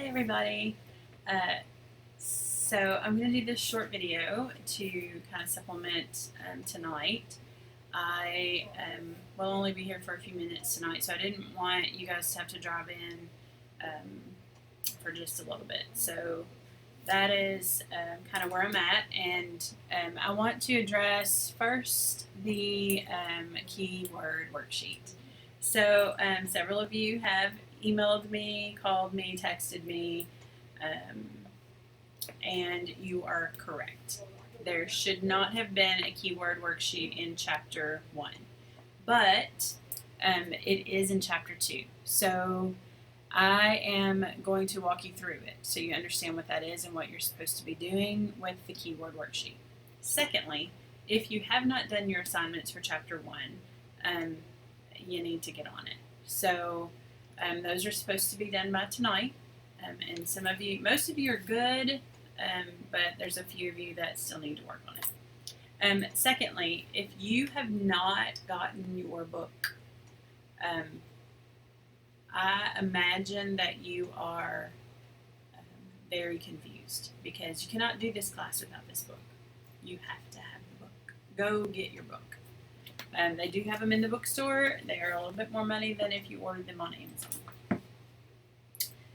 everybody. So I'm going to do this short video to kind of supplement tonight. I will only be here for a few minutes tonight, so I didn't want you guys to have to drive in for just a little bit. So that is kind of where I'm at, and I want to address first the keyword worksheet. So several of you have emailed me, called me, texted me, and you are correct. There should not have been a keyword worksheet in Chapter 1, but it is in Chapter 2. So I am going to walk you through it so you understand what that is and what you're supposed to be doing with the keyword worksheet. Secondly, if you have not done your assignments for Chapter 1, you need to get on it. So those are supposed to be done by tonight, and most of you are good, but there's a few of you that still need to work on it. Secondly, if you have not gotten your book, I imagine that you are very confused because you cannot do this class without this book. You have to have the book. Go get your book. They do have them in the bookstore. They are a little bit more money than if you ordered them on Amazon.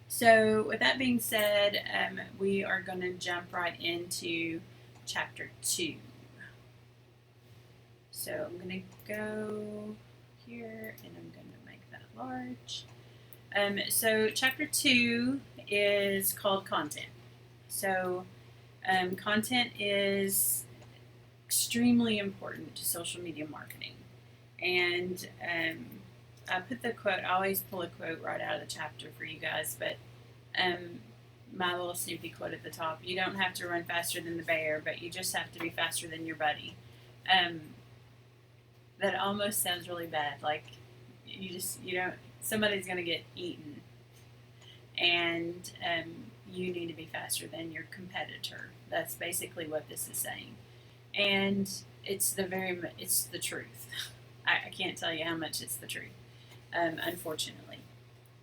So with that being said, we are going to jump right into Chapter 2. So I'm going to go here and I'm going to make that large. So Chapter 2 is called Content. So content is extremely important to social media marketing. And I put the quote, I always pull a quote right out of the chapter for you guys, but my little snoopy quote at the top, you don't have to run faster than the bear, but you just have to be faster than your buddy. That almost sounds really bad, like somebody's going to get eaten, and you need to be faster than your competitor. That's basically what this is saying. And it's the truth. I can't tell you how much it's the truth, unfortunately.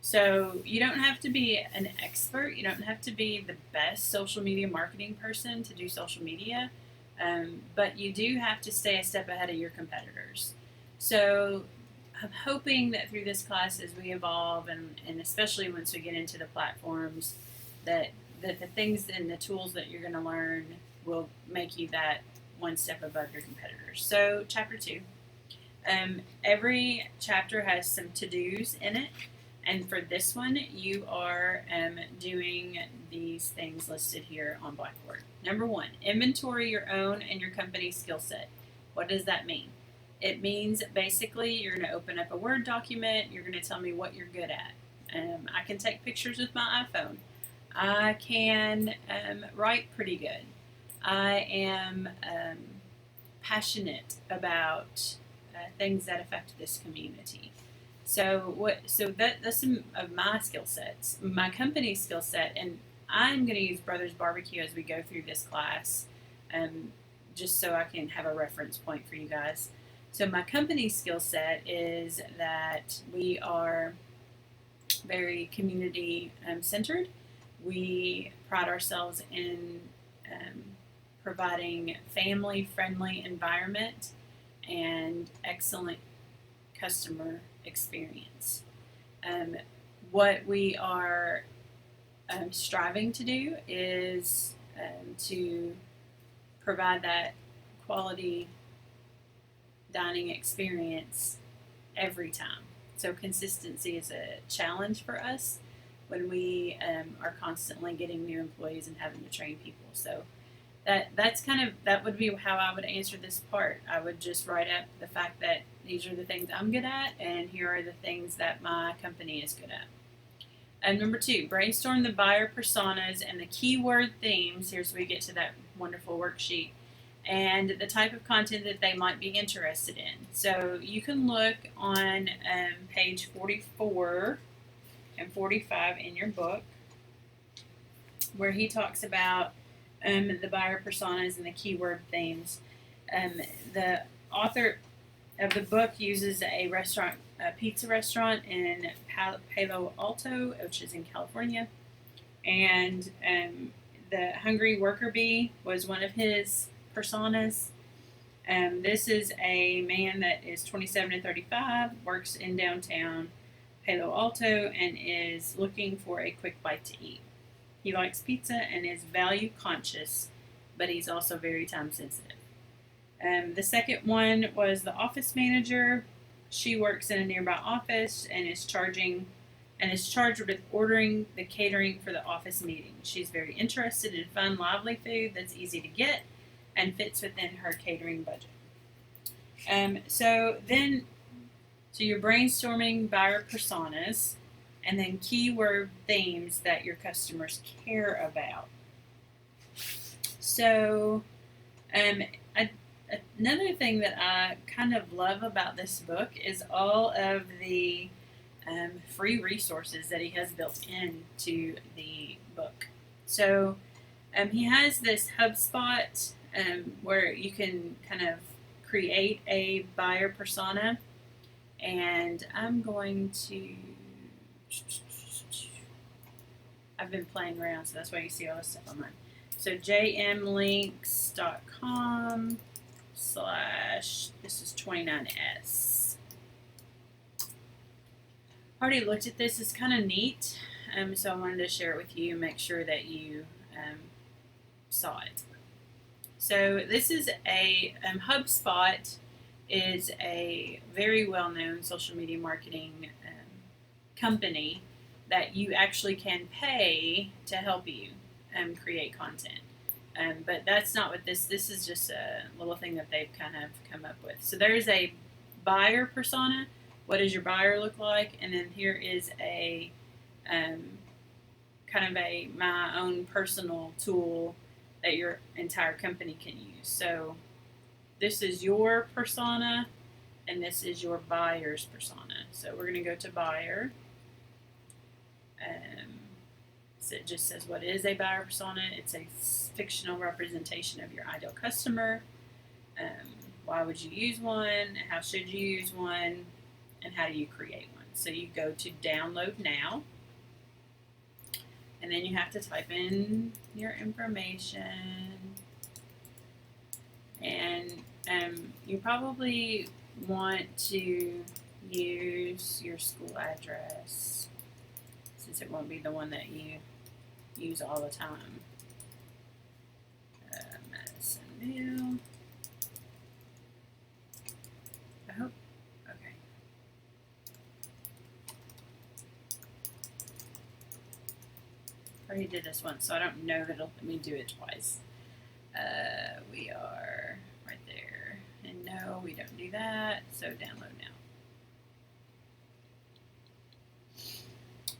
So you don't have to be an expert. You don't have to be the best social media marketing person to do social media, but you do have to stay a step ahead of your competitors. So I'm hoping that through this class, as we evolve, and especially once we get into the platforms, that the things and the tools that you're going to learn will make you that one step above your competitors. So Chapter 2. Every chapter has some to-dos in it, and for this one, you are doing these things listed here on Blackboard. Number 1, inventory your own and your company's skill set. What does that mean? It means basically you're going to open up a Word document, you're going to tell me what you're good at. I can take pictures with my iPhone. I can write pretty good. I am passionate about things that affect this community. So that's some of my skill sets, my company's skill set, and I'm going to use Brothers Barbecue as we go through this class, just so I can have a reference point for you guys. So my company's skill set is that we are very community centered. We pride ourselves in providing family-friendly environment and excellent customer experience. What we are striving to do is to provide that quality dining experience every time. So consistency is a challenge for us when we are constantly getting new employees and having to train people. So that would be how I would answer this part. I would just write up the fact that these are the things I'm good at, and here are the things that my company is good at. And number 2, brainstorm the buyer personas and the keyword themes. Here's where we get to that wonderful worksheet, and the type of content that they might be interested in. So you can look on page 44 and 45 in your book, where he talks about the buyer personas and the keyword themes. The author of the book uses a pizza restaurant in Palo Alto, which is in California. And the hungry worker bee was one of his personas. This is a man that is 27 to 35, works in downtown Palo Alto, and is looking for a quick bite to eat. He likes pizza and is value conscious, but he's also very time sensitive. The second one was the office manager. She works in a nearby office and is charged with ordering the catering for the office meeting. She's very interested in fun, lively food that's easy to get and fits within her catering budget. So you're brainstorming buyer personas and then keyword themes that your customers care about. So, another thing that I kind of love about this book is all of the free resources that he has built into the book. So, he has this HubSpot where you can kind of create a buyer persona, and I'm going to. I've been playing around, so that's why you see all this stuff online. So jmlinks.com/ this is 29S. Already looked at this. It's kind of neat, so I wanted to share it with you and make sure that you saw it. So this is a HubSpot is a very well-known social media marketing company that you actually can pay to help you create content. But that's not what this is just a little thing that they've kind of come up with. So there's a buyer persona. What does your buyer look like? And then here is a kind of a my own personal tool that your entire company can use. So this is your persona and this is your buyer's persona. So we're going to go to buyer. So it just says what is a buyer persona. It's a fictional representation of your ideal customer. Why would you use one? How should you use one? And how do you create one? So you go to download now. And then you have to type in your information. And you probably want to use your school address, since it won't be the one that you use all the time. Madisonville. I hope. Okay. I already did this once, so I don't know that it'll let me do it twice. We are right there. And no, we don't do that. So download now.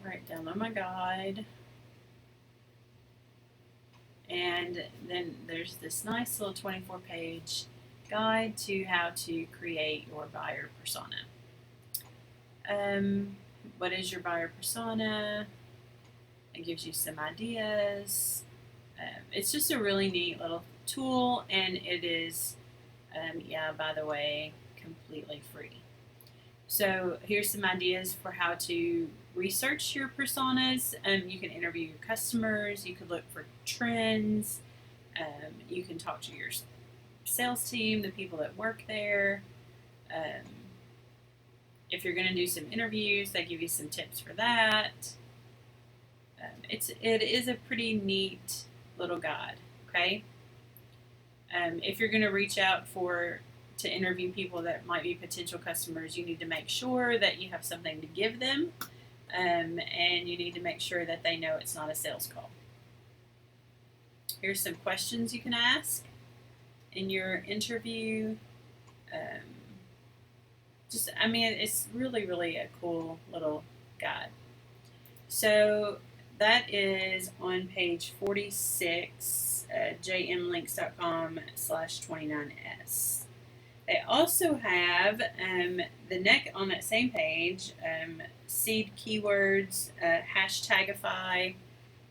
All right, download my guide. And then there's this nice little 24-page guide to how to create your buyer persona. What is your buyer persona? It gives you some ideas. It's just a really neat little tool, and it is, by the way, completely free. So here's some ideas for how to research your personas. You can interview your customers. You could look for trends. You can talk to your sales team, the people that work there. If you're going to do some interviews, they give you some tips for that. It is a pretty neat little guide. Okay. If you're going to reach out to interview people that might be potential customers, you need to make sure that you have something to give them, and you need to make sure that they know it's not a sales call. Here's some questions you can ask in your interview. It's really, really a cool little guide. So that is on page 46, jmlinks.com/29S. They also have on that same page, seed keywords, hashtagify,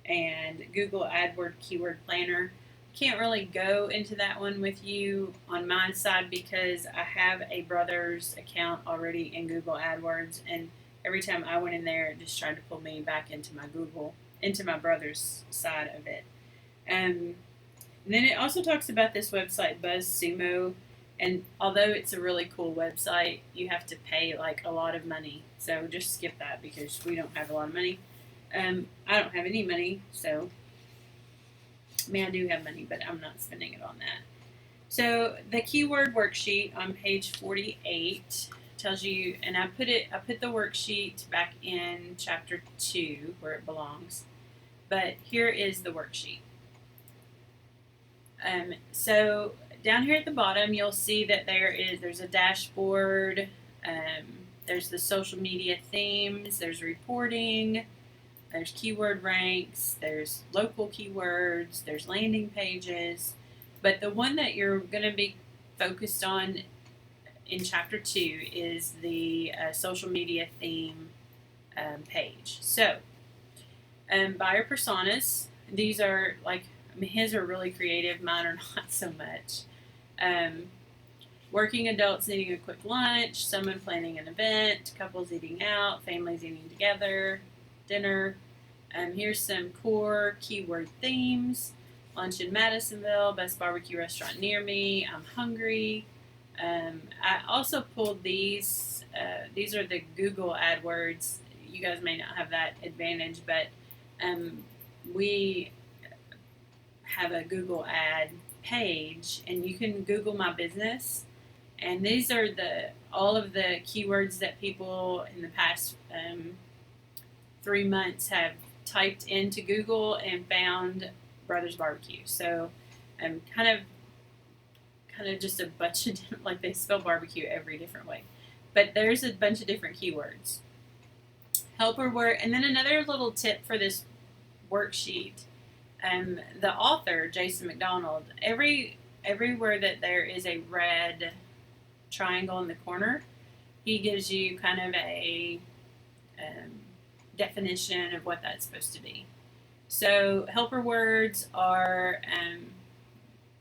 and Google AdWords keyword planner. Can't really go into that one with you on my side because I have a brother's account already in Google AdWords, and every time I went in there, it just tried to pull me back into my Google, into my brother's side of it. And then it also talks about this website, BuzzSumo, and although it's a really cool website, you have to pay like a lot of money. So just skip that because we don't have a lot of money. I don't have any money, so I mean I do have money, but I'm not spending it on that. So the keyword worksheet on page 48 tells you, and I put the worksheet back in chapter 2 where it belongs. But here is the worksheet. So down here at the bottom, you'll see that there's a dashboard. There's the social media themes. There's reporting. There's keyword ranks. There's local keywords. There's landing pages. But the one that you're going to be focused on in chapter 2 is the social media theme page. So, buyer personas. These are like, I mean, his are really creative. Mine are not so much. Working adults needing a quick lunch, someone planning an event, couples eating out, families eating together, dinner. Here's some core keyword themes. Lunch in Madisonville, best barbecue restaurant near me, I'm hungry. I also pulled these. These are the Google AdWords. You guys may not have that advantage, but we have a Google ad page, and you can Google my business. And these are all of the keywords that people in the past 3 months have typed into Google and found Brothers Barbecue. So kind of just a bunch of different, like they spell barbecue every different way. But there's a bunch of different keywords. Helper word, and then another little tip for this worksheet. The author, Jason McDonald, everywhere that there is a red triangle in the corner, he gives you kind of a definition of what that's supposed to be. So helper words are,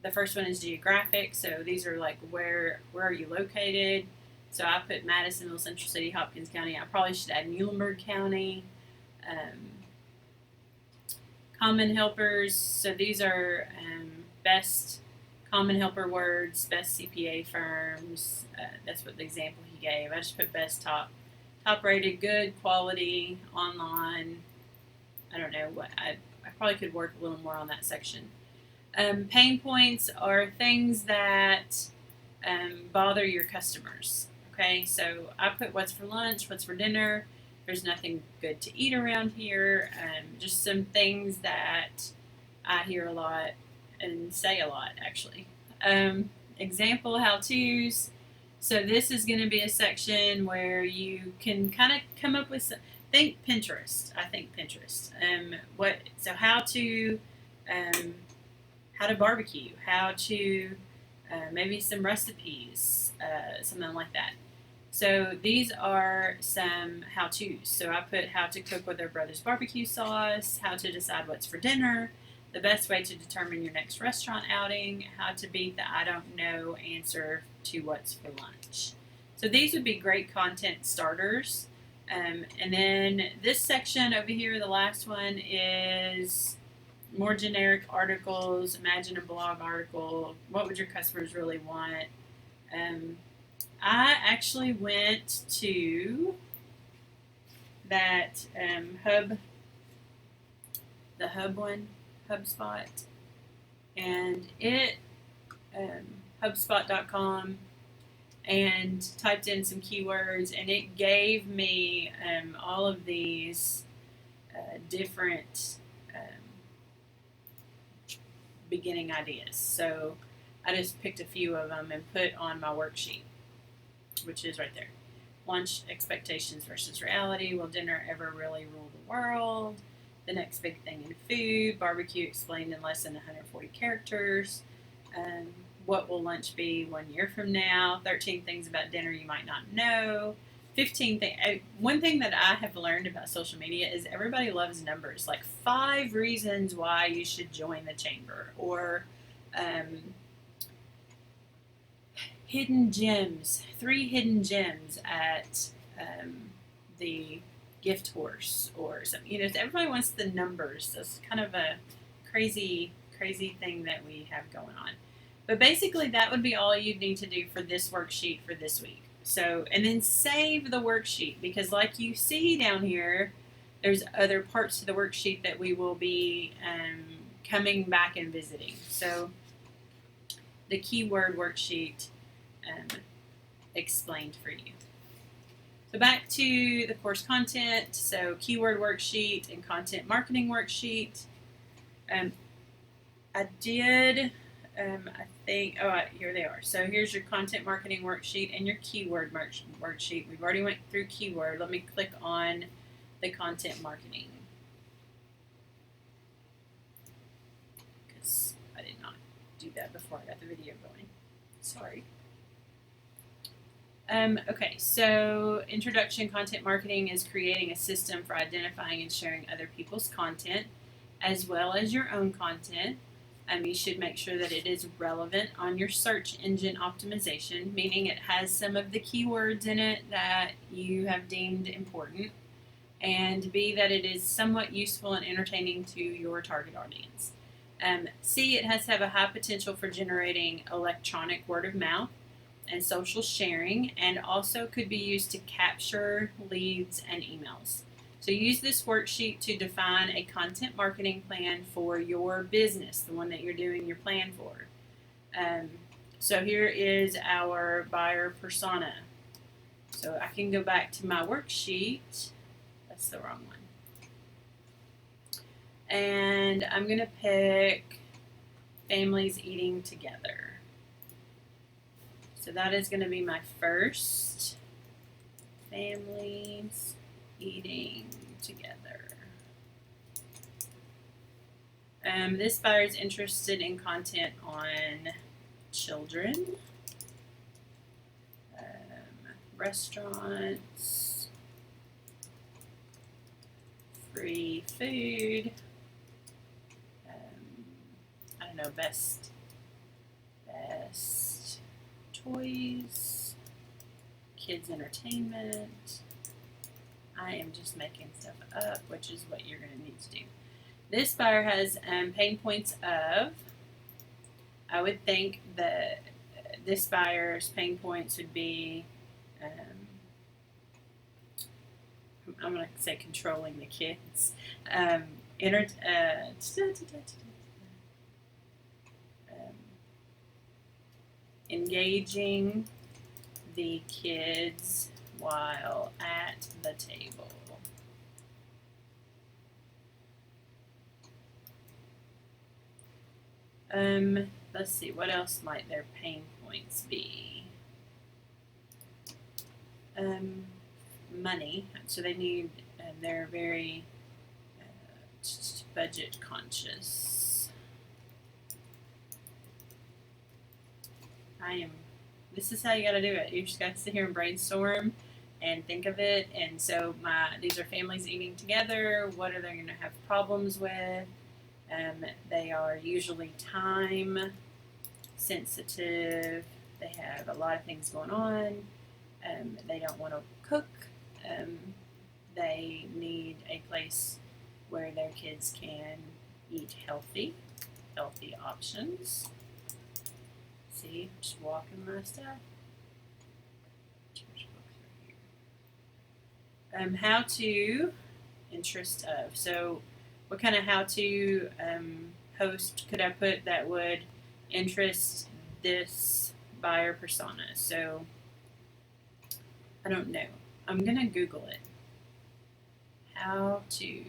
the first one is geographic. So these are like where are you located? So I put Madisonville, Central City, Hopkins County. I probably should add Muhlenberg County. Common helpers. So these are best common helper words, best CPA firms. That's what the example he gave. I just put best top rated, good quality, online. I don't know what I probably could work a little more on that section. Pain points are things that bother your customers. Okay, so I put what's for lunch, what's for dinner. There's nothing good to eat around here. Just some things that I hear a lot and say a lot, actually. Example how-tos. So this is going to be a section where you can kind of come up with some, think Pinterest. I think Pinterest. How to barbecue, how to maybe some recipes, something like that. So these are some how-tos. So I put how to cook with their brother's barbecue sauce, how to decide what's for dinner, the best way to determine your next restaurant outing, how to beat the I don't know answer to what's for lunch. So these would be great content starters. And then this section over here, the last one, is more generic articles. Imagine a blog article. What would your customers really want? I actually went to that the hub one, HubSpot, and it HubSpot.com, and typed in some keywords, and it gave me all of these different beginning ideas. So I just picked a few of them and put on my worksheet, which is right there. Lunch expectations versus reality. Will dinner ever really rule the world? The next big thing in food. Barbecue explained in less than 140 characters. What will lunch be 1 year from now? 13 things about dinner you might not know. 15 things. One thing that I have learned about social media is everybody loves numbers. Like 5 reasons why you should join the chamber, or hidden gems. 3 hidden gems at the gift horse or something. You know, everybody wants the numbers. That's kind of a crazy thing that we have going on. But basically, that would be all you need to do for this worksheet for this week. So, and then save the worksheet, because like you see down here, there's other parts to the worksheet that we will be coming back and visiting. So the keyword worksheet explained for you. So back to the course content. So keyword worksheet and content marketing worksheet. I did, I think, here they are. So here's your content marketing worksheet and your keyword worksheet. We've already went through keyword. Let me click on the content marketing, because I did not do that before I got the video going. Sorry. Okay, so introduction content marketing is creating a system for identifying and sharing other people's content as well as your own content. You should make sure that it is relevant on your search engine optimization, meaning it has some of the keywords in it that you have deemed important, and B, that it is somewhat useful and entertaining to your target audience. C, it has to have a high potential for generating electronic word of mouth and social sharing, and also could be used to capture leads and emails. So use this worksheet to define a content marketing plan for your business, the one that you're doing your plan for. So here is our buyer persona. So I can go back to my worksheet. That's the wrong one. And I'm going to pick families eating together. So that is going to be my first, families eating together. This buyer is interested in content on children, restaurants, free food, I don't know, best toys, kids entertainment. I am just making stuff up, which is what you're going to need to do. This buyer has pain points of, I would think that this buyer's pain points would be, I'm going to say controlling the kids, engaging the kids while at the table. Let's see, what else might their pain points be? Money. So they need, they're very budget conscious. This is how you got to do it. You just got to sit here and brainstorm and think of it. And so these are families eating together. What are they going to have problems with? They are usually time sensitive. They have a lot of things going on. They don't want to cook. They need a place where their kids can eat healthy options. See, just walking my stuff. How to, interest of. So what kind of how to post could I put that would interest this buyer persona? So I don't know. I'm going to Google it. How to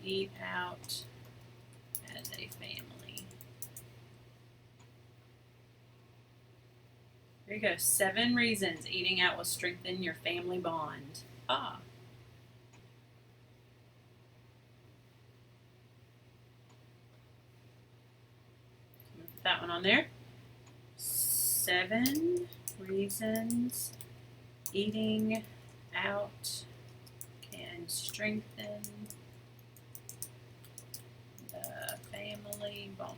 eat out as a family. There you go. 7 reasons eating out will strengthen your family bond. Ah. Put that one on there. 7 reasons eating out can strengthen the family bond.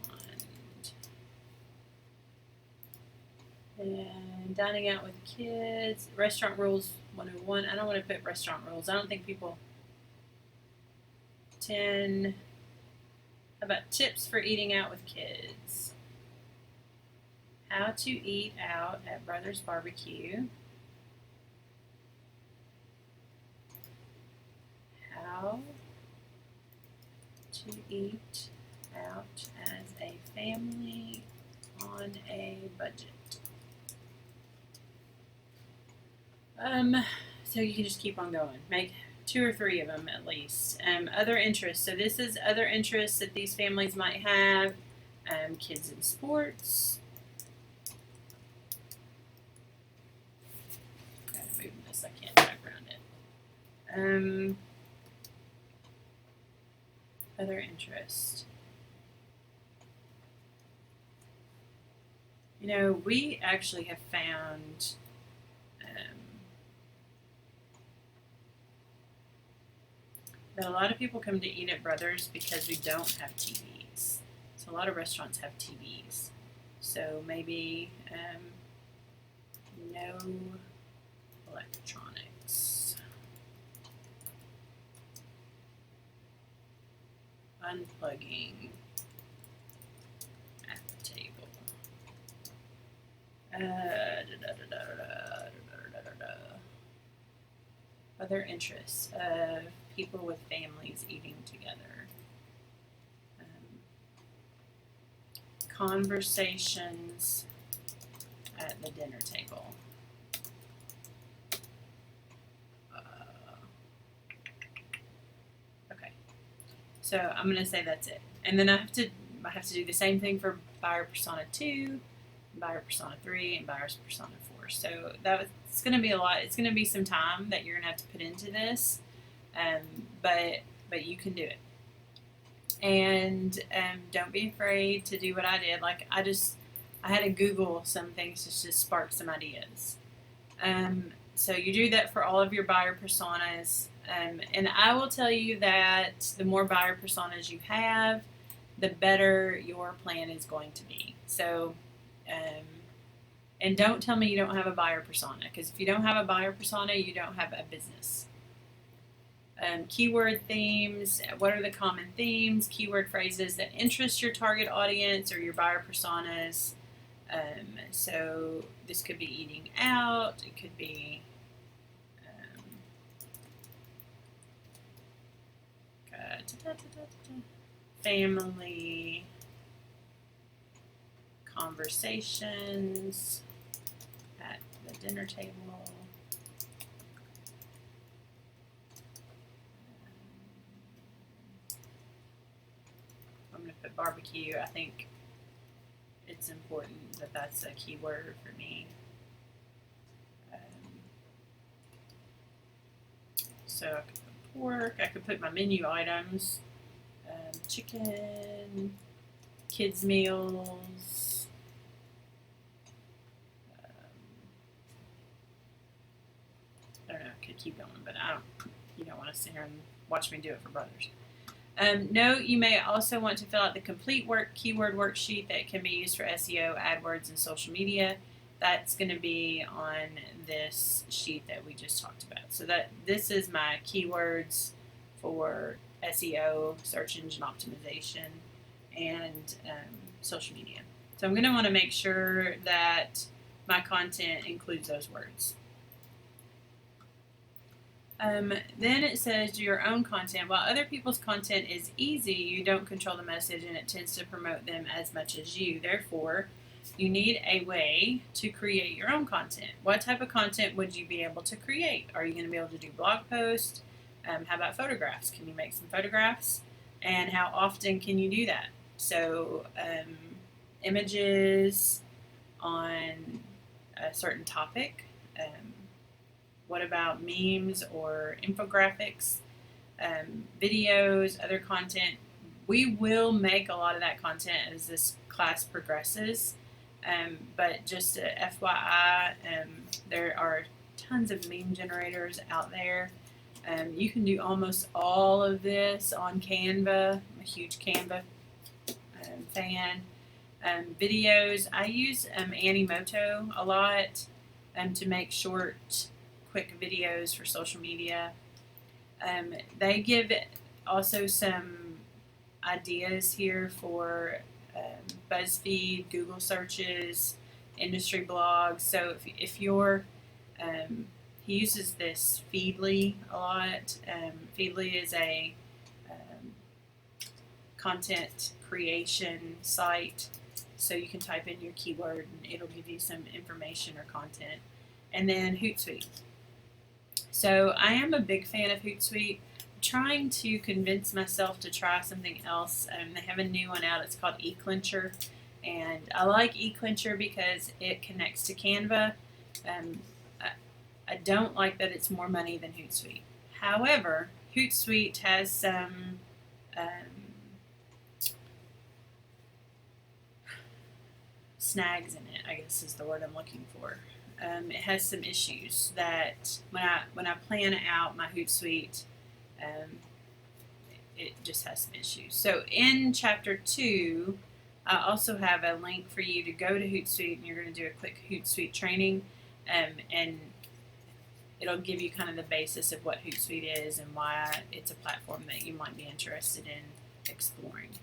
And dining out with kids, restaurant rules 101. I don't want to put restaurant rules. I don't think people. 10. How about tips for eating out with kids? How to eat out at Brothers Barbecue. How to eat out as a family on a budget. So you can just keep on going. Make 2 or 3 of them at least. Other interests. So this is other interests that these families might have. Kids in sports. Gotta move this. I can't back around it. Other interest. You know, we actually have found that a lot of people come to eat at Brothers because we don't have TVs. So a lot of restaurants have TVs. So maybe no electronics. Unplugging at the table. Other interests of people with families eating together. Conversations at the dinner table. Okay, so I'm going to say that's it, and then I have to do the same thing for buyer persona 2, buyer persona 3, and buyer persona 4. So it's going to be a lot. It's going to be some time that you're going to have to put into this, but you can do it. And don't be afraid to do what I did. Like I had to Google some things to just spark some ideas. So you do that for all of your buyer personas. And I will tell you that the more buyer personas you have, the better your plan is going to be. So, and don't tell me you don't have a buyer persona, because if you don't have a buyer persona, you don't have a business. Keyword themes. What are the common themes? Keyword phrases that interest your target audience or your buyer personas. So this could be eating out. It could be family conversations at the dinner table. I'm going to put barbecue. I think it's important that that's a key word for me. So I could put pork. I could put my menu items. Chicken, kids meals. I don't know. I could keep going, but I don't. You don't want to sit here and watch me do it for Brothers. Note, you may also want to fill out the complete keyword worksheet that can be used for SEO, AdWords, and social media. That's going to be on this sheet that we just talked about. So this is my keywords for SEO, search engine optimization, and social media. So I'm going to want to make sure that my content includes those words. Then it says do your own content. While other people's content is easy, you don't control the message and it tends to promote them as much as you. Therefore, you need a way to create your own content. What type of content would you be able to create? Are you going to be able to do blog posts? How about photographs? Can you make some photographs? And how often can you do that? So images on a certain topic. What about memes or infographics, videos, other content? We will make a lot of that content as this class progresses, but just FYI, there are tons of meme generators out there. You can do almost all of this on Canva. I'm a huge Canva fan. Videos, I use Animoto a lot to make short, quick videos for social media. They give also some ideas here for BuzzFeed, Google searches, industry blogs. So if you're he uses this Feedly a lot. Feedly is a content creation site, so you can type in your keyword and it'll give you some information or content. And then Hootsuite. So I am a big fan of Hootsuite. I'm trying to convince myself to try something else. They have a new one out. It's called eClincher, and I like eClincher because it connects to Canva. Um, I don't like that it's more money than Hootsuite. However, Hootsuite has some snags in it, I guess is the word I'm looking for. It has some issues that when I plan out my Hootsuite, it just has some issues. So in chapter 2, I also have a link for you to go to Hootsuite, and you're going to do a quick Hootsuite training, and it'll give you kind of the basis of what Hootsuite is and why it's a platform that you might be interested in exploring.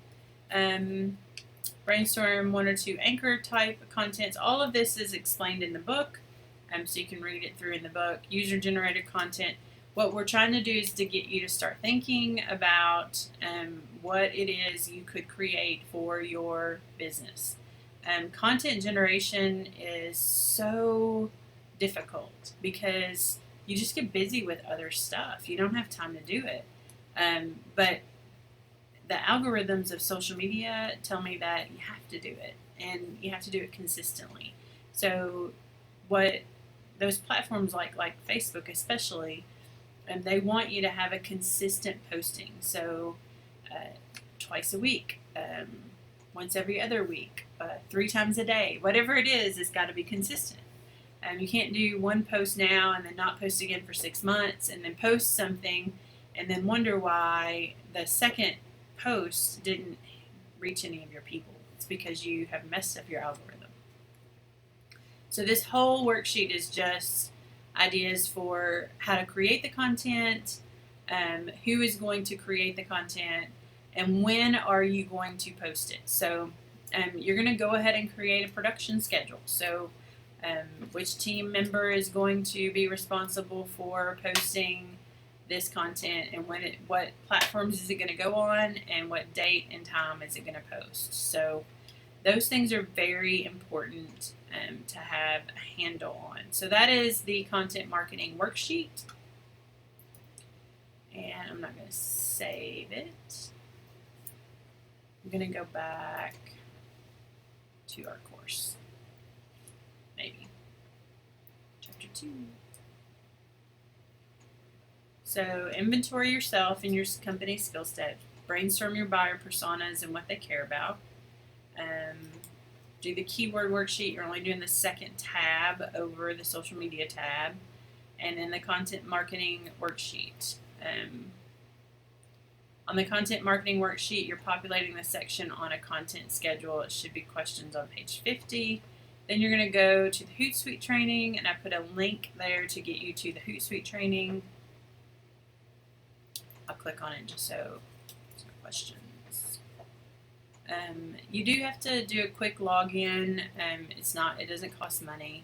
Brainstorm 1 or 2 anchor type contents. All of this is explained in the book, so you can read it through in the book. User generated content. What we're trying to do is to get you to start thinking about what it is you could create for your business. Content generation is so difficult because you just get busy with other stuff. You don't have time to do it. But the algorithms of social media tell me that you have to do it, and you have to do it consistently. So what those platforms like Facebook especially, they want you to have a consistent posting. So twice a week, once every other week, 3 times a day, whatever it is, it's got to be consistent. You can't do one post now and then not post again for 6 months and then post something and then wonder why the second post didn't reach any of your people. It's because you have messed up your algorithm. So this whole worksheet is just ideas for how to create the content, who is going to create the content, and when are you going to post it. So you're going to go ahead and create a production schedule. So which team member is going to be responsible for posting this content, and what platforms is it going to go on, and what date and time is it going to post. So those things are very important to have a handle on. So that is the content marketing worksheet, and I'm not going to save it. I'm going to go back to our course, maybe chapter 2. So inventory yourself and your company skill set. Brainstorm your buyer personas and what they care about. Do the keyword worksheet. You're only doing the second tab over the social media tab. And then the content marketing worksheet. On the content marketing worksheet, you're populating the section on a content schedule. It should be questions on page 50. Then you're going to go to the Hootsuite training, and I put a link there to get you to the Hootsuite training. I'll click on it just so there's no questions. You do have to do a quick login. It doesn't cost money.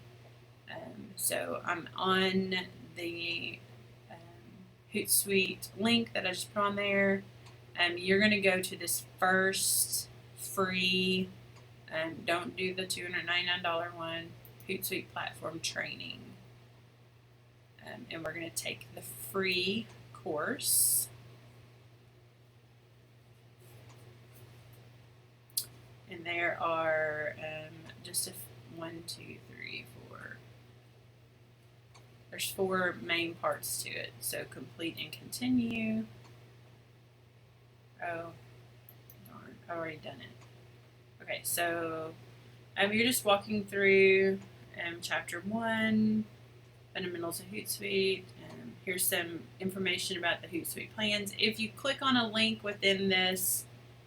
So I'm on the Hootsuite link that I just put on there. You're going to go to this first free, don't do the $299 one, Hootsuite platform training. And we're going to take the free course. And there are just 1, 2, 3, 4. There's 4 main parts to it. So complete and continue. Oh, darn, I've already done it. Okay, so you're just walking through chapter 1, fundamentals of Hootsuite. Here's some information about the Hootsuite plans. If you click on a link within this,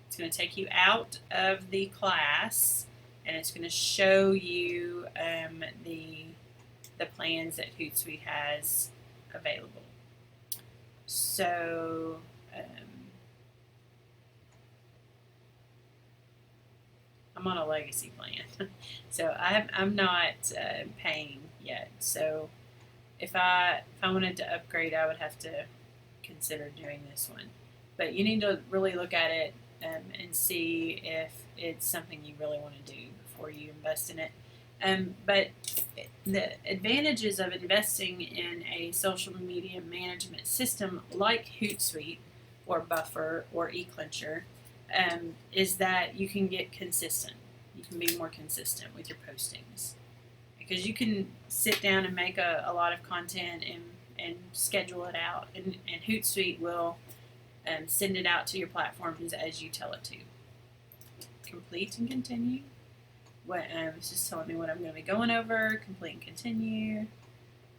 it's going to take you out of the class, and it's going to show you the plans that Hootsuite has available. So I'm on a legacy plan, so I'm not paying yet. So if I wanted to upgrade, I would have to consider doing this one. But you need to really look at it and see if it's something you really want to do before you invest in it. But the advantages of investing in a social media management system like Hootsuite or Buffer or eClincher is that you can get consistent. You can be more consistent with your postings because you can sit down and make a lot of content and schedule it out, and Hootsuite will send it out to your platforms as you tell it to. Complete and continue. It's just telling me what I'm going to be going over. Complete and continue.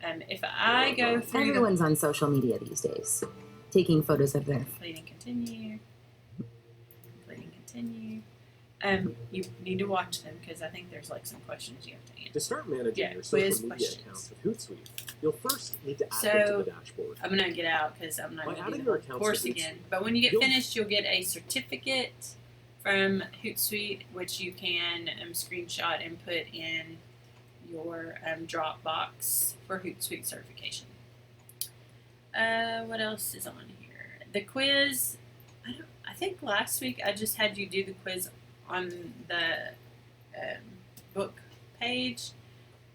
If I go through, everyone's on social media these days, taking photos of their. Complete and continue. Complete and continue. You need to watch them because I think there's like some questions you have to answer. To start managing your social media accounts with Hootsuite, you'll first need to add them to the dashboard. I'm going to get out because I'm not going to do the whole course again. But when you get finished, you'll get a certificate from Hootsuite, which you can screenshot and put in your Dropbox for Hootsuite certification. What else is on here? The quiz. I think last week I just had you do the quiz on the book page,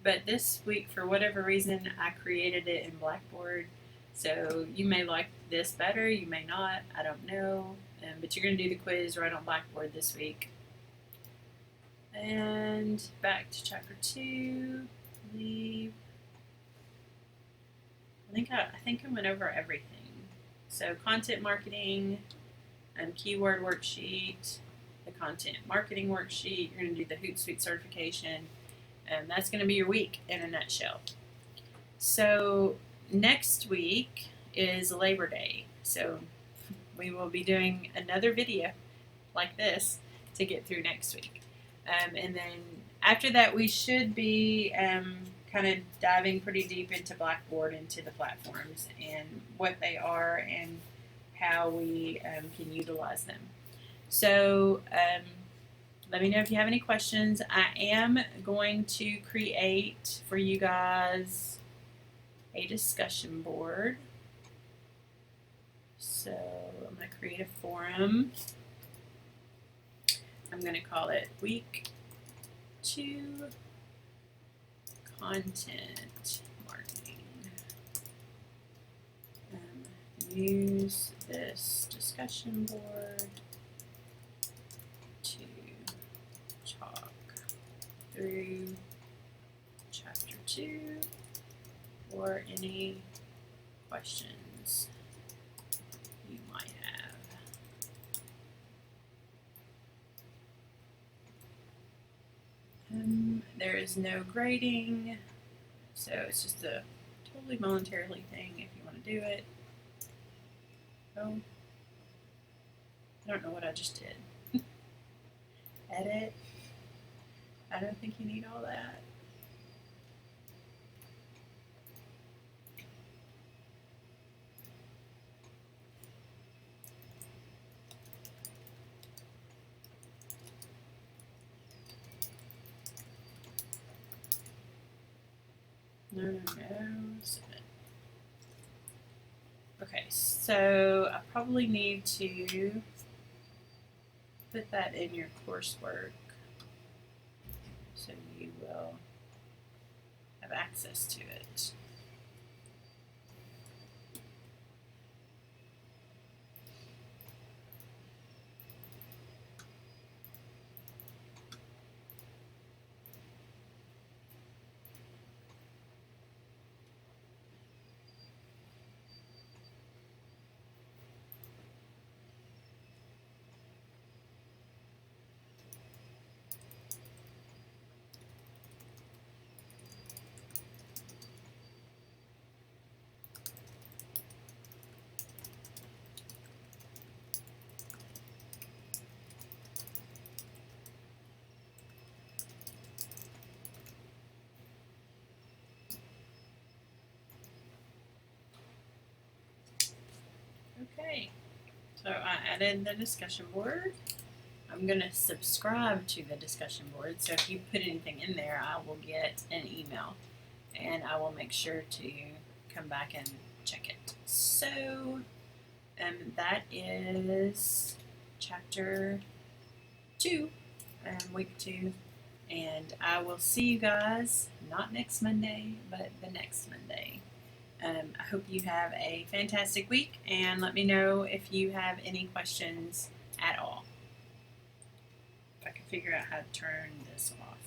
but this week for whatever reason I created it in Blackboard. So you may like this better, you may not, I don't know. But you're going to do the quiz right on Blackboard this week. And back to chapter 2. Leave. I think I went over everything. So content marketing, keyword worksheet, the content marketing worksheet. You're going to do the Hootsuite certification. And that's going to be your week in a nutshell. So next week is Labor Day. So we will be doing another video like this to get through next week. And then after that, we should be kind of diving pretty deep into Blackboard, into the platforms and what they are and how we can utilize them. So let me know if you have any questions. I am going to create for you guys a discussion board. So I'm going to create a forum. I'm going to call it Week 2 Content Marketing. Use this discussion board to talk through Chapter 2 or any questions you might have. There is no grading, so it's just a totally voluntarily thing if you want to do it. Oh, I don't know what I just did. Edit. I don't think you need all that. No. Okay, so I probably need to put that in your coursework so you will have access to it. Okay, so I added the discussion board. I'm going to subscribe to the discussion board, so if you put anything in there, I will get an email, and I will make sure to come back and check it. So that is chapter 2, week 2, and I will see you guys not next Monday, but the next Monday. I hope you have a fantastic week, and let me know if you have any questions at all. If I can figure out how to turn this off.